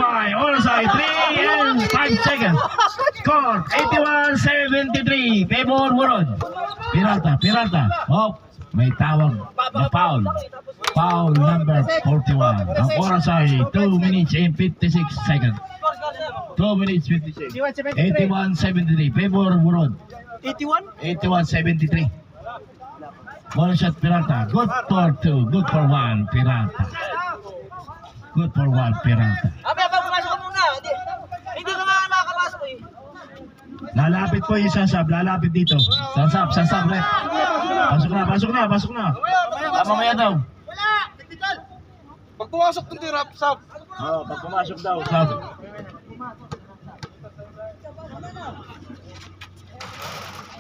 by onside 3 and 5 seconds. Score 81-73. Favor Murod. Peralta. Oh, may tawag na foul. Foul number 41. Ang oras ay 2 minutes and 56 seconds. 2 minutes 56. 81-73. Favor Murod. 81-73. One shot Peralta. Good for 2. Good for 1 Peralta. Good for 1 Peralta. Pumasok ka muna. Hindi ka makakapasok eh. Lalapit po yung sasab. Lalapit dito. Sasab rep. Pasok na. Mamaya daw. Pag pumasok ng tirap, sab. Oo, pag pumasok daw, sab.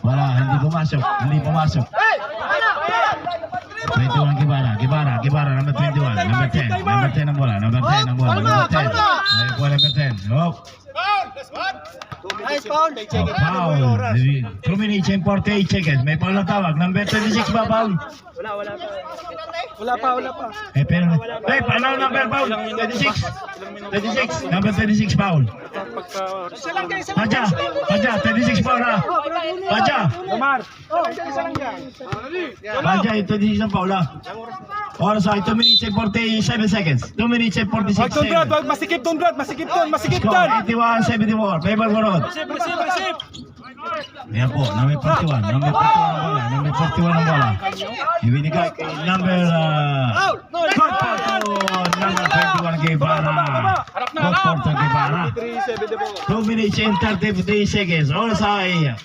Wala, hindi pumasok. 21 Gibara, number 21, number 10 ang bola, number 10. Ayun, number 10. Oh. Nice foul. Foul. 2 minutes and 48 seconds. May foul na tawag. Number 26 ba foul? Wala pa. Paano number foul? 26. Number 26 foul. Raja, 26 foul na. Raja, yung 26 ang foul na. Oras ay 2 minutes and 47 seconds. 2 minutes and 46 seconds. Wag masikip doon, Brad. Masikip doon. Score 81-74. Favor Murod. Receive. Ayan po, number 41 ang bola. Ibinigay kay number good for number 21 Guevara. Good for Guevara. 2 minutes and 33 seconds. Oras ay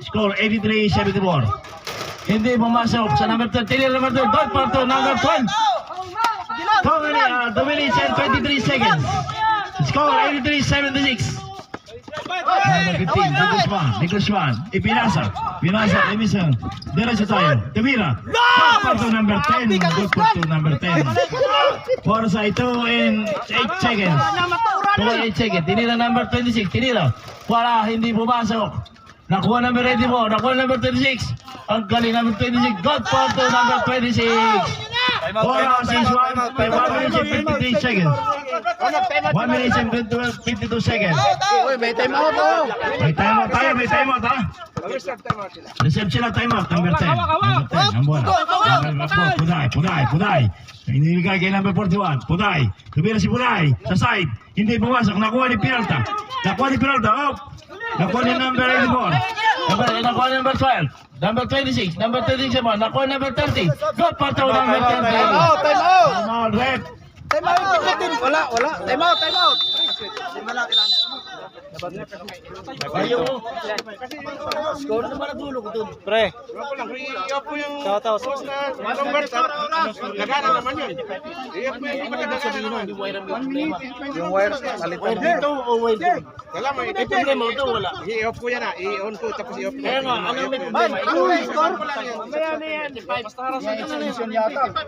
score 83-74. Hindi pumasok sa number 13. Number 2, good for number 12. 2 minutes and 23 seconds. Score 83-76. Number 15, Nicolas Ipinasa, Emerson, diretso tayo, Tavira, good for number 10, good for number 10. Oras ay 2 and 8 seconds. 2 and 8 seconds, tinira number 26, wala, hindi pumasok. Nakuha number 84, nakuha number 26. Ang galing number 26, good for number 26. Oras is 1 minute and 53 seconds. 1 minute and 52 seconds. May time out oh. May time out ha. Reserve sila time out. Number 10. Ang bola. Puday. Inibigay kay number 41. Puday. Tumira si Puday. Sa side. Hindi pumasok. Nakuha ni Peralta. Oh. Nakuha ni number 84. Nakuha ni number 12. Number 26. Number 26 naman. Nakuha number 30. Good for number 30. Time out. Rep. Time out. Wala. Time out. Score naman na dulo ko dun. Pre. I-off mo yung Shout out. anong verse, nagana naman yun. I-off mo yung Yung wires palit Wire dito o wire dito? wala mo, May problema ito, wala. i-off ko yan i-on ko tapos i-off ko. Kaya nga, ano may problema?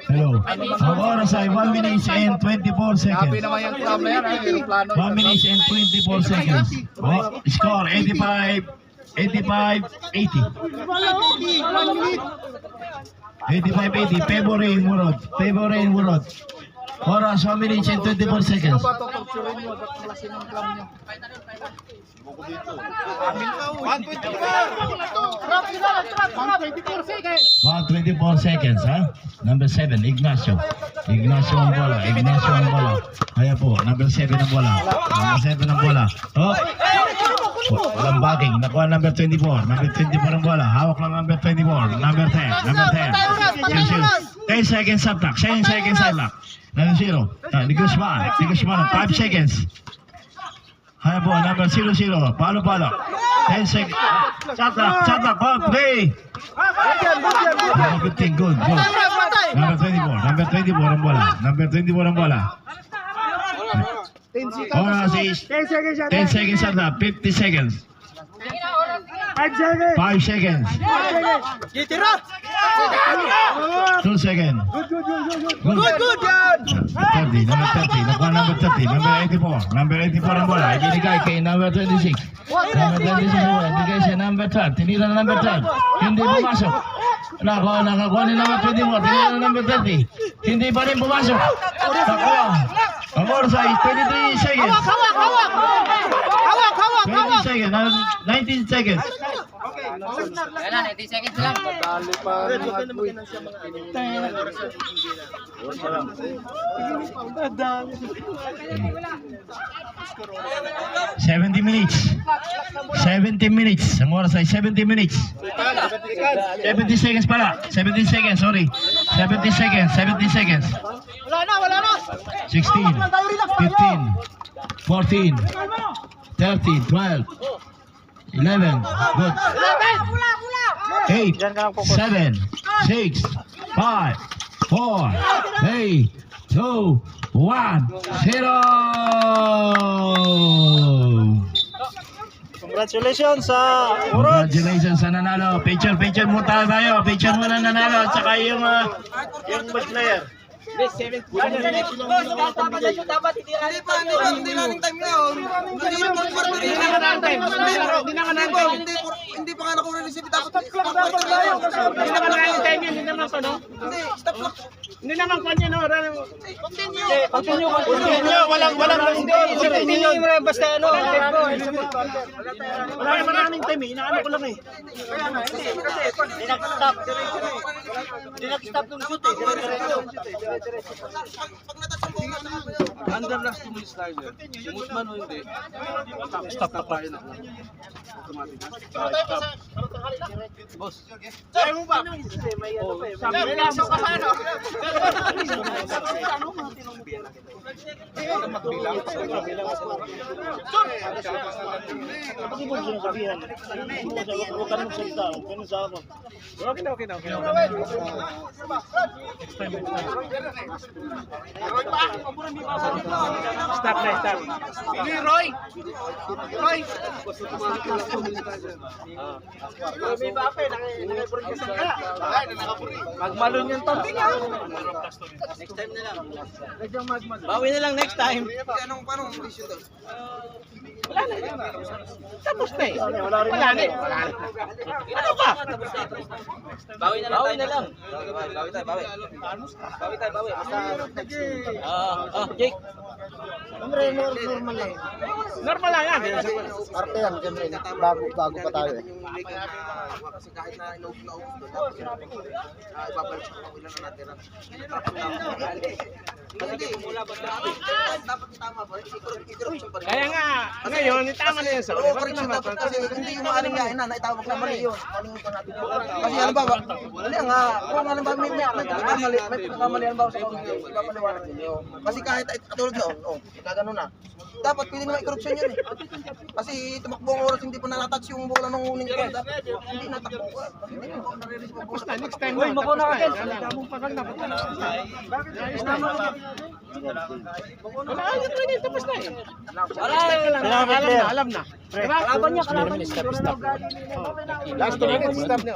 Hello. Ang oras ay 1 minute and 24 seconds. naman yung club na yan. Yung plano. 1 minute and 24 seconds. Oh, score 85-80. 85-80. Favor Rain Murod. Oras 1 minute and 24 seconds. Tutugsurin nyo. Ba't malasin ang club nyo? 124 seconds, ha? Number 7, Ignacio ang bola. Kaya po, number 7 ang bola. Oh! Walang backing. Nakuha number 24. Number 24 ang bola. Hawak lang number 24. Number 10. 10 seconds up clock. 10 seconds up clock. 0. Nicolas 5 seconds. Kaya po, number 00. Palo. 10 seconds. Shot clock. Play. Number 15. Good. Number 24 ang bola. Oras is 10 seconds at the 50 seconds. 5 seconds. 2 seconds. Good yan. 30. Nakuha number 30. Number 84 ang bola. Ibinigay kay number 26. Ibinigay siya number 12. Tinira na number 12. Hindi pumasok. Nakakuha ni number 24. Tinira na number 30. Hindi pa rin pumasok. Nakuha. Ang oras ay 23 seconds. seconds. 19 seconds. Yan na, 90 seconds lang. Dali pa mga boy. 70 minutes. 70 minutes. Ang oras ay 70 minutes. 70 seconds pala. 70 seconds, sorry. 70 seconds, 70 seconds. Wala na. 16, 15, 14, 13, 12, 11, good. 8, 7, 6, 5, 4, 3, 2, 1, 0! Congratulations sa Congratulations sa nanalo. Picture muna tayo. Picture muna nanalo at saka yung best player. Dapat hindi running time yun. Hindi pa nga nakuha-receive. Dapat stop clock. Hindi naman kanya no. Continue. Walang Continue mo na basta ano. maraming time eh. Inaano ko lang eh. Hindi nag-stop ng shoot eh. Under last 2 minutes tayo. Smooth man o hindi. Stop na tayo na. Boss. Kaya mo ba? Sabi lang sa kasano. Stop. Roy. Magmalon yung topic. Next time na lang. Bawi na lang next time. Paano condition doon? Tapos na eh. Wala na eh. Ano ba? Bawi na lang. Bawi tayo. Jake. Normal lang yan. Arte yan, siyempre. Bago pa tayo eh. Kasi kahit na inaubos na ibabalik sa mga ilan na natira. Hindi. Dapat tama ba? I-corruption pa rin. Kaya nga, ngayon, itama na yun sa Oo, correction dapat. Kasi hindi yung maaling nga na naitawag na mali yun. Kasi ano ba? Mali nga. Kung ano ba, may pagkakamali ano ba sa ipapaliwanag ninyo. Kasi kahit katulad noon, kagano na. Dapat pwede naman i-corruption yun eh. Kasi tumakbo ang oras, hindi pa na-touch yung bola nung huling ko. Hindi natakbo ka. Hindi mo nare-release mo bola. next time na. Mako na ka. Damong pagal na. Tapos na eh. Alam na. Kalaban niya. Last 2 minutes, stop na.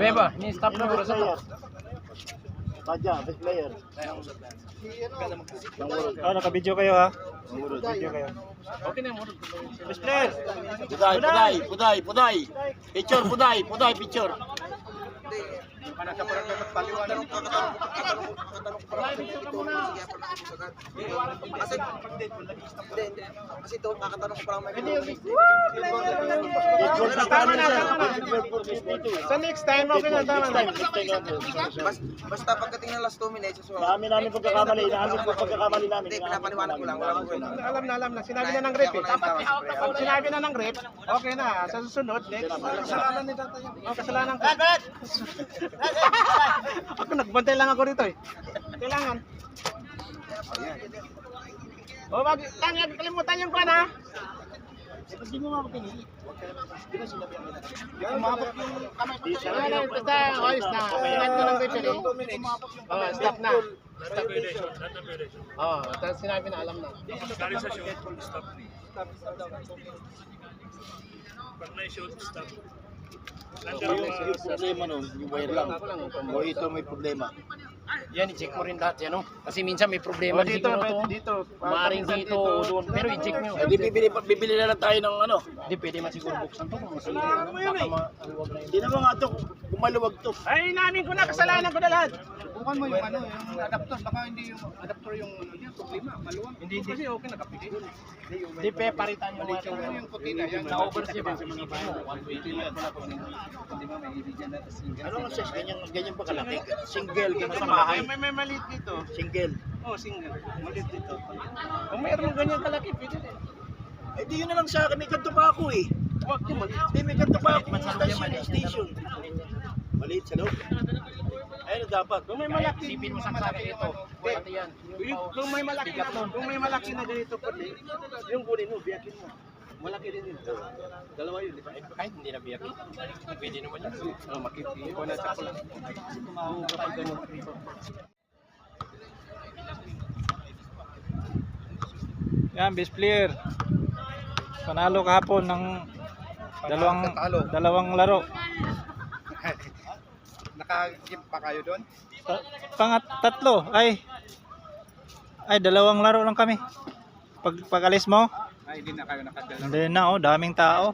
Beba, stop na bro sa to. Naka-video kayo ha. Video kayo. Okay na, murod. Best player. Puday. Picture, picture. Kasi doon kakatanong ko parang may Tama na. Sa next time, okay na, tama na. Basta pagdating ng last 2 minutes, Namin pagkakamali namin. hindi, pinapaliwanag ko lang. Wala ko Alam na. Sinabi na ng rep eh. Pag sinabi na ng rep, okay na. Sa susunod, next. Kasalanan ni tatay. Kasalanan ko. Ako nagbantay lang ako rito eh. Kailangan. Wag kalimutan yung pan ha. Hindi mo nga ako pinili. Umabot yung kamay ko. Basta ayos na. Pingat ko ng referee. Stop na. Stop. Tapos sinabi na alam na. Yung problema nun, yung wire lang. O ito may problema. Yan, i-check mo rin lahat yan, no? Kasi minsan may problema dito, dito. Maaaring dito, doon. Pero i-check nyo. Hindi bibili na lang tayo ng ano. Hindi, pwede man siguro buksan to. Hindi naman nga ito, kung maluwag to. Ay, namin ko na, kasalanan ko na lahat. Bukan mo yung ano, yung adapter, baka hindi yung adapter yung ano niya, problema, maluwang. Hindi kasi okay nakapigil. Hindi pe paritan yung yung puti na yan. Na-over siya ba sa mga bayan? 120 lang pala po. Hindi ba may ibigyan natin single. Ano ang size? Ganyan ba kalaki? Single, ganyan sa bahay. May maliit dito. Single. Oh, single. Maliit dito. Kung mayroon ganyan kalaki, pwede din. Eh di yun na lang sa akin, may kanto pa ako eh. Wag yung maliit. Hindi, may kanto pa ako station. Maliit sa loob. Ayun dapat. Kung may malaki, sipin mo sa sabi ito. Pati yan. Kung may malaki na, kung may malaki na ganito pati, yung kunin mo, biyakin mo. Malaki din dito. Dalawa yun, di ba? Kahit hindi na biyakin. Pwede naman yun. Makipili ko na sa kulang. Tumawag kapag ganun dito. Yan, best player. Panalo kahapon ng dalawang laro. Naka-game pa kayo doon? Tatlo. Ay, dalawang laro lang kami. Pag alis mo, Ay, hindi na kayo nakadala. hindi na, oh, daming tao.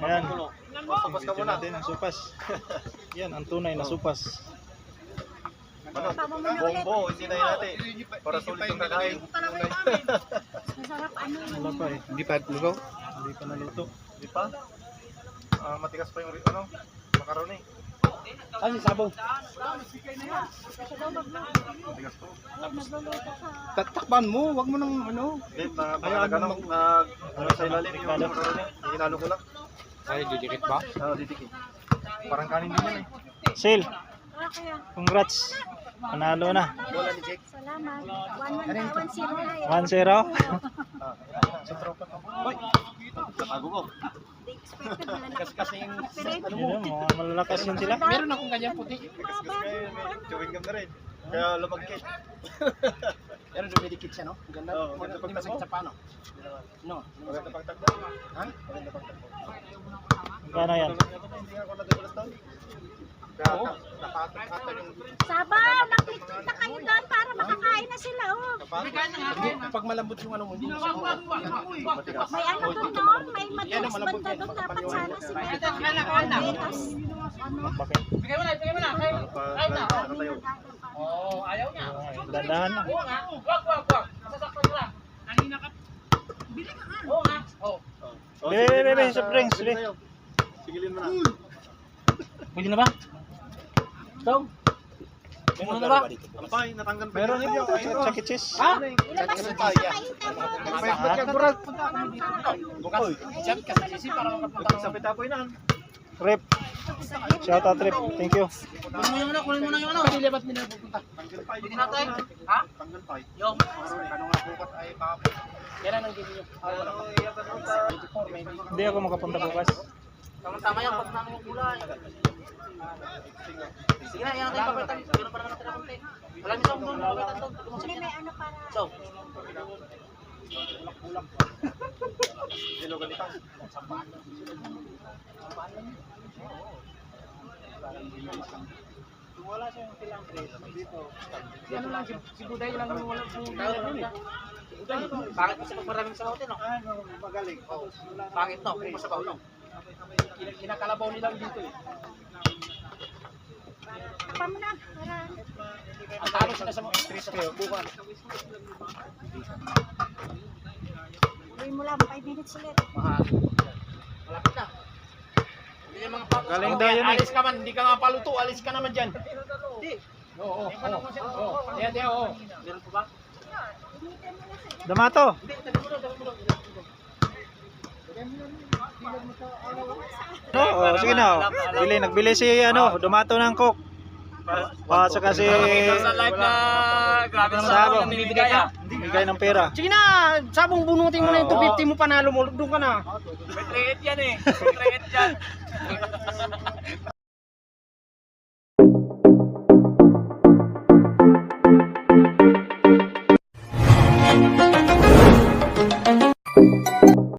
Ayan. Supas ka muna. Natin ang supas. Yan, ang tunay na supas. Bombo, hindi na yun natin. Para sulit yung kakain. Wala pa eh. Hindi pa lugaw? Hindi pa naluto. Hindi pa? Matigas pa yung macaroni. Kasi sabong. Tatakban mo, wag mo nang ano. Hindi, sa ilalim yung macaroni. Hinalo ko lang. Ay, didikit ba? Didikit. Parang kanin din yan eh. Sil, congrats. Panalo na. Salamat. 1-0 na 1-0. yan. Tago ko. They expected na Kasing Yun, mga malalakas yun sila. meron akong ganyan puti. Chewing gum na rin. Kaya lumagkit. Pero dumidikit siya, no? Ganda. Oo, ganda Hindi masakit sa pano. No. Maganda pagtagda. Ha? Maganda pagtagda. Kano yan? Hindi ako nadadulas doon. Kaya napatag yung Sabaw, mag-click na kayo doon para makakain na sila. Oh. Hindi, pag malambot yung ano mo, hindi mo matigas. May ano doon doon, may matigas banda doon. Dapat sana sila. Tapos, Bakit? Nakatayo. Dandahan na. Bebe, soft drinks. Sigilin mo na. Pwede na ba? Ito? Meron na ba? Ampay, natanggal pa. Meron yun. Sakit cheese. ilabas mo sa kain Bukoy. Pag sa pitapoy na. Rep. Shout out Rep. Thank you. Kunin mo na yung ano. Pagilibat mo na pupunta. Tanggal pa. Hindi natin. Ha? Tanggal pa. Yung. Tanong nga bukas ay bakit. Kailan ang game nyo? Hindi ako makapunta bukas. Tama yan, pag namin yung kulay. Sige na, yan natin papalitan. Meron pa naman natin na konti. Alam niyo sa kung papalitan to. Hindi, may ano para. So, Sino ganito? Wala siyang kilang dito. si ano lang, si Buday lang yung walang yun eh. Bakit kasi pag maraming sa hotel, no? Magaling. Bakit no? Kung sa baulong. Kinakalabaw nilang dito eh. Tapa mo na. Para. Ang talo sila sa mga stress kayo, bukan. Gawin mo lang, 5 minutes ulit. Mahal. Malapit na. Hindi yung mga patos. Galing daw yun eh. Alis ka man, hindi ka nga paluto, alis ka naman dyan. Hindi. Oo. Ayan, oo. Meron po ba? Damato. No, sige na. Nagbili si Dumato ng Coke. Saka si Sa live na grabe na Sabo. namimigay ka. bigay ng pera. Sige na, sabong bunutin mo na yung 250 mo, panalo mo, doon ka na. May trade yan eh. May trade yan.